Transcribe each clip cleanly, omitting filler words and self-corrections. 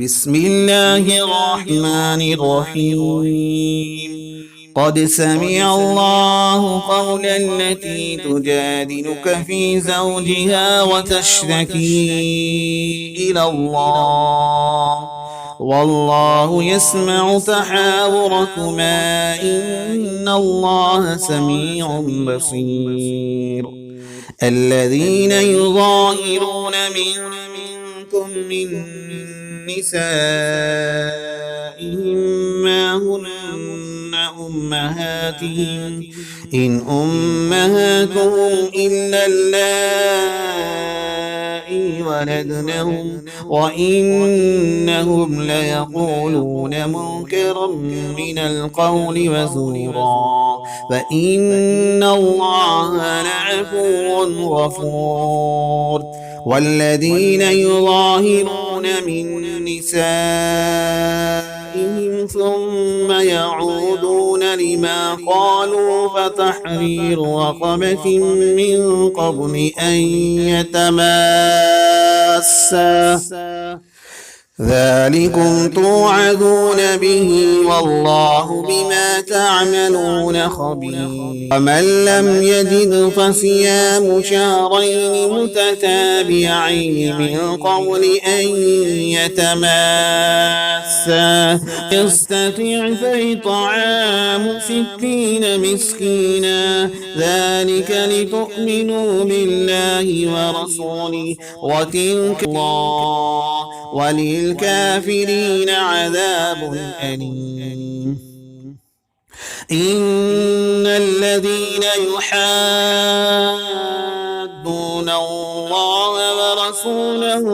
بسم الله الرحمن الرحيم قد سمع الله قول التي تجادلك في زوجها وتشتكي إلى الله والله يسمع تحاوركما إن الله سميع بصير. الذين يظاهرون منكم من نسائهم ما هن أمهاتهم إن أمهاتهم إلا اللائي ولدنهم وإنهم ليقولون منكرا من القول وزورا فإن الله لعفو غفور. والذين يظاهرون من نسائهم ثم يعودون لما قالوا فتحرير رقبة من قبل أن يتماسا ذلكم توعدون به والله بما تعملون خبير. ومن لم يجد فصيام شهرين متتابعين من قبل أن يتماسا يستطيع فإطعام 60 مسكينا ذلك لتؤمنوا بالله ورسوله وتلك الله وللكافرين عذاب أليم. إن الذين يحادون الله ورسوله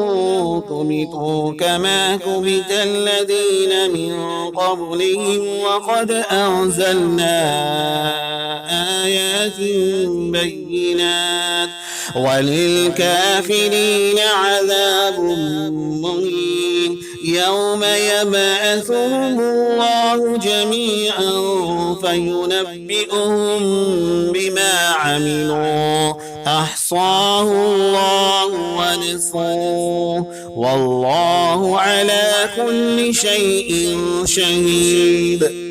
كبتوا كما كبت الذين من قبلهم وقد أنزلنا آيات بينات وللكافرين عذاب مهين. يوم يبعثهم الله جميعا فينبئهم بما عملوا أحصاه الله ونسوه والله على كل شيء شهيد.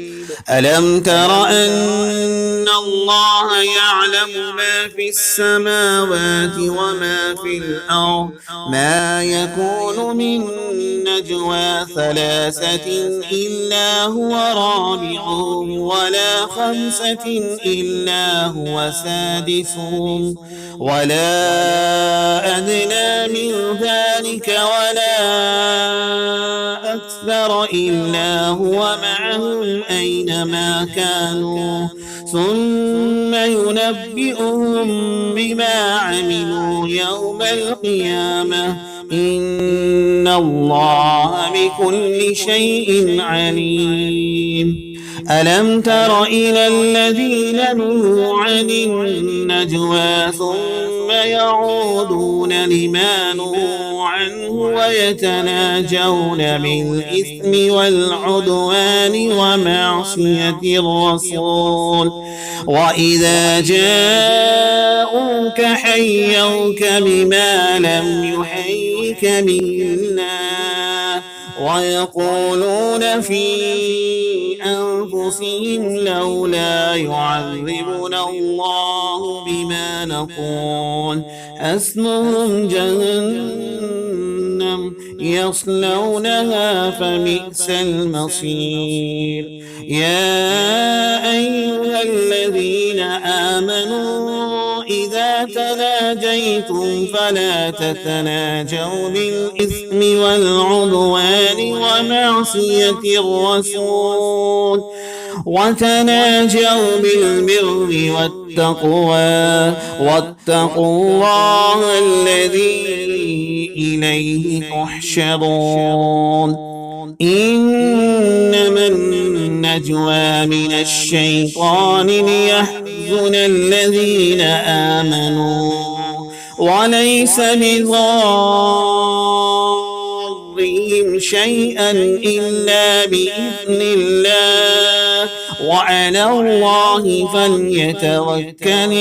ألم تر أن الله يعلم ما في السماوات وما في الأرض ما يكون من نجوى 3 إلا هو رابعهم ولا 5 إلا هو سادسهم ولا أدنى من ذلك ولا أكثر إلا هو معهم أينما كانوا ثم ينبئهم بما عملوا يوم القيامة إن الله بكل شيء عليم. ألم تر إلى الذين نهوا عن النجوى ثم يعودون لما نهوا عنه ويتناجون بالإثم والعدوان ومعصية الرسول وإذا جاءوك حيوك بما لم يحيك به الله ويقولون في أنفسهم لولا يعذبنا الله بما نقول حسبهم جهنم يصلونها فبئس المصير. يا أيها الذين آمنوا إذا تناجيتم فلا تتناجوا بالإثم والعدوان ومعصية الرسول وتناجوا بالبر والتقوى واتقوا الله الذي إليه تحشرون. إنما النجوى من الشيطان ليحزن الذين آمنوا وليس بضارهم شيئا إلا بإذن الله وعلى الله فليتوكل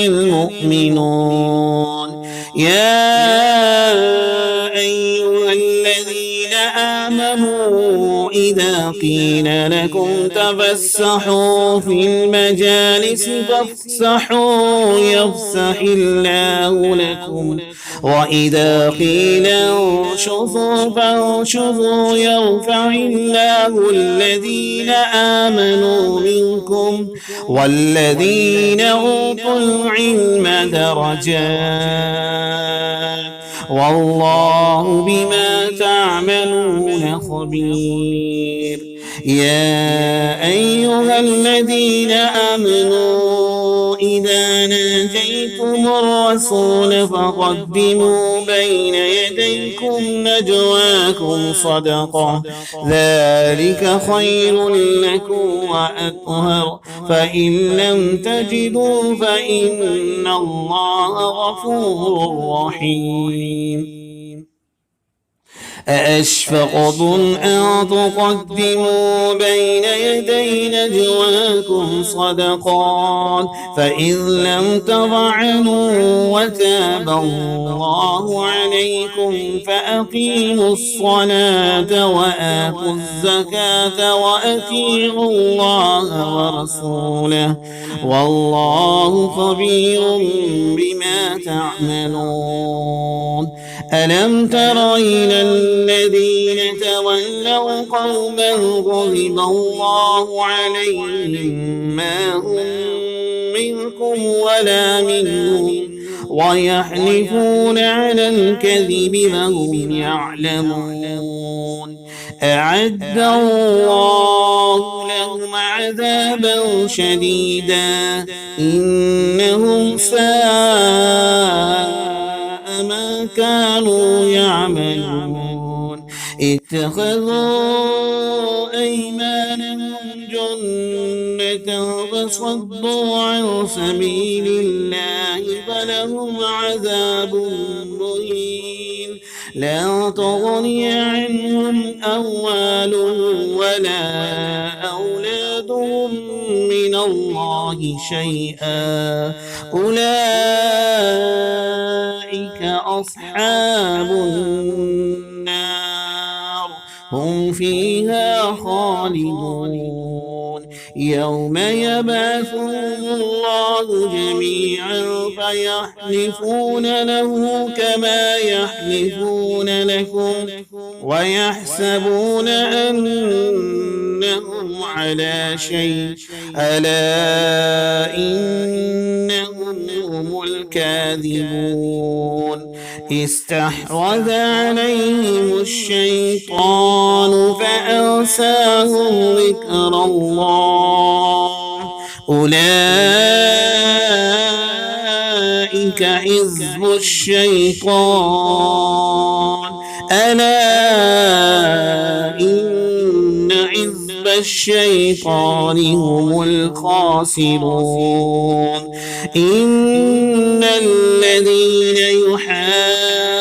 المؤمنون. يا أيها الذين آمنوا إذا قيل لكم تفسحوا في المجالس فافسحوا يفسح الله لكم وإذا قيل انشزوا فانشزوا يرفع الله الذين آمنوا منكم والذين أوتوا العلم درجات والله بما تعملون خبير. يا أيها الذين آمنوا إذا ناجيتم الرسول فقدموا بين يديكم نجواكم صدقة ذلك خير لكم وأطهر فإن لم تجدوا فإن الله غفور رحيم. أأشفقتم أن تقدموا بين يدي نجواكم صدقات فإذ لم تفعلوا وتاب الله عليكم فأقيموا الصلاة وآتوا الزكاة وأطيعوا الله ورسوله والله خبير بما تعملون. ألم تر إلى الذين تولوا قوما غضب الله عليهم ما هم منكم ولا منهم ويحلفون على الكذب وهم يعلمون أعد الله لهم عذابا شديدا إنهم ساء ما كانوا يعملون اتخذوا أيمانهم جنة فصدوا عن سبيل الله فلهم عذاب مهين لا تغني عنهم أموالهم ولا أولادهم من الله شيئا أولئك أصحاب النار هم فيها خالدون. يوم يبعثهم الله جميعا فيحلفون له كما يحلفون لكم ويحسبون أنهم على شيء ألا إنهم هم الكاذبون. استحوذ عليهم الشيطان فأنساهم ذكر الله أولئك حزب الشيطان ألا إن حزب الشيطان هم الخاسرون. إن الذين يحادون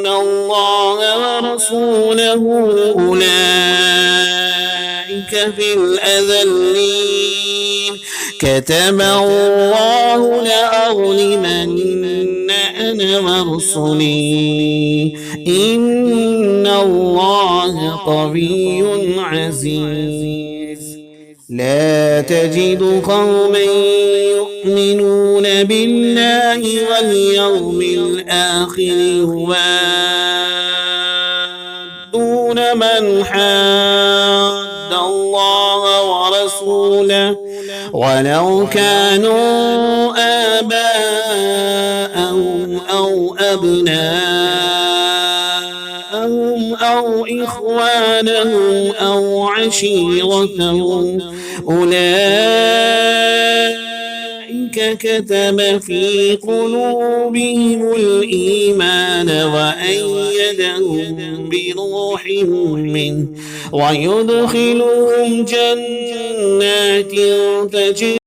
الله ورسوله أولئك في الأذلين كتب الله لأغلبن أنا ورسلي إن الله قوي عزيز. لا تجد قوما يؤمنون بالله واليوم الآخر يوادون من حاد الله ورسوله ولو كانوا آباءهم أو أبناءهم أو إخوانهم أو عشيرتهم أولئك كتب في قلوبهم الإيمان وأيدهم بروح منه ويدخلهم جنات تجري